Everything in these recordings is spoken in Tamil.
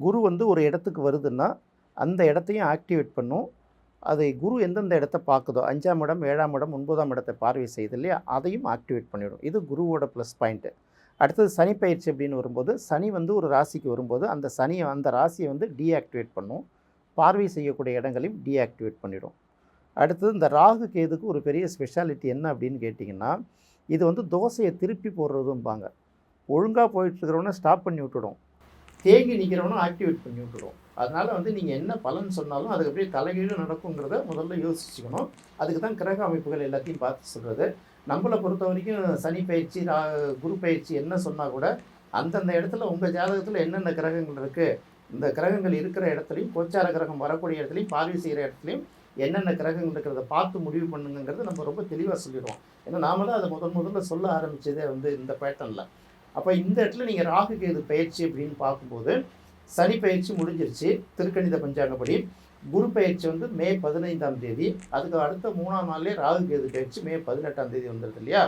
குரு வந்து ஒரு இடத்துக்கு வருதுன்னா, அந்த இடத்தையும் ஆக்டிவேட் பண்ணும். அதை குரு எந்தெந்த இடத்த பார்க்குதோ 5ஆம் இடம், 7ஆம் இடம், 9ஆம் இடத்தை பார்வை செய்யுது இல்லையா? அதையும் ஆக்டிவேட் பண்ணிடும். இது குருவோட ப்ளஸ் பாயிண்ட்டு. அடுத்தது சனி பயிற்சி அப்படின்னு வரும்போது, சனி வந்து ஒரு ராசிக்கு வரும்போது, அந்த ராசியை வந்து டீஆக்டிவேட் பண்ணும். பார்வை செய்யக்கூடிய இடங்களையும் டீஆக்டிவேட் பண்ணிடும். அடுத்தது இந்த ராகு கேதுக்கு ஒரு பெரிய ஸ்பெஷாலிட்டி என்ன அப்படின்னு கேட்டிங்கன்னா, இது வந்து தோசையை திருப்பி போடுறதும்பாங்க. ஒழுங்கா போயிட்டுருக்கிறவன ஸ்டாப் பண்ணி விட்டுடும். தேங்கி நிற்கிறவனும் ஆக்டிவேட் பண்ணி விட்டுடும். அதனால் வந்து நீங்கள் என்ன பலன் சொன்னாலும் அதுக்கு அப்படியே தலைகீழ நடக்குங்கிறத முதல்ல யோசிச்சுக்கணும். அதுக்கு தான் கிரக அமைப்புகள் எல்லாத்தையும் பார்த்து சொல்கிறது. நம்மளை பொறுத்த வரைக்கும் சனி பயிற்சி, குரு பயிற்சி என்ன சொன்னால் கூட அந்தந்த இடத்துல உங்கள் ஜாதகத்தில் என்னென்ன கிரகங்கள் இருக்குது, இந்த கிரகங்கள் இருக்கிற இடத்துலையும், கோச்சார கிரகம் வரக்கூடிய இடத்துலையும், பார்வை செய்கிற இடத்துலையும் என்னென்ன கிரகங்கள் இருக்கிறத பார்த்து முடிவு பண்ணுங்கிறது நம்ம ரொம்ப தெளிவாக சொல்லிடுவோம். ஏன்னா நாம தான் அதை முதல்ல சொல்ல ஆரம்பித்ததே வந்து இந்த பேட்டர்னில். அப்போ இந்த இடத்துல நீங்கள் ராகு கேது பயிற்சி அப்படின்னு பார்க்கும்போது, சனி பயிற்சி முடிஞ்சிருச்சு திருக்கணித பஞ்சாங்கப்படி. குரு பயிற்சி வந்து மே 15ஆம் தேதி. அதுக்கு அடுத்த 3ஆம் நாள்லேயே ராகு கேது பயிற்சி மே 18ஆம் தேதி வந்துடுது இல்லையா?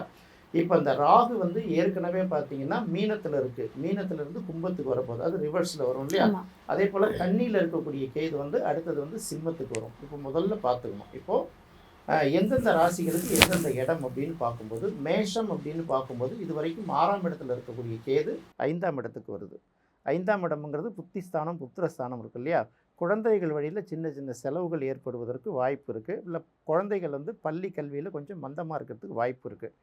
இப்போ இந்த ராகு வந்து ஏற்கனவே பார்த்தீங்கன்னா மீனத்தில் இருக்குது. மீனத்திலிருந்து கும்பத்துக்கு வரப்போகுது. அது ரிவர்ஸில் வரும் இல்லையா? அதே போல் கன்னியில் இருக்கக்கூடிய கேது வந்து அடுத்தது வந்து சிம்மத்துக்கு வரும். இப்போ முதல்ல பார்த்துக்கணும். இப்போது எந்தெந்த ராசிகளுக்கு எந்தெந்த இடம் அப்படின்னு பார்க்கும்போது, மேஷம் அப்படின்னு பார்க்கும்போது இது வரைக்கும் 6ஆம் இடத்துல இருக்கக்கூடிய கேது 5ஆம் இடத்துக்கு வருது. 5ஆம் இடம்ங்கிறது புத்திஸ்தானம், புத்திரஸ்தானம் இருக்கு இல்லையா? குழந்தைகள் வழியில் சின்ன சின்ன செலவுகள் ஏற்படுவதற்கு வாய்ப்பு இருக்குது. இல்லை குழந்தைகள் வந்து பள்ளி கல்வியில் கொஞ்சம் மந்தமாக இருக்கிறதுக்கு வாய்ப்பு இருக்குது.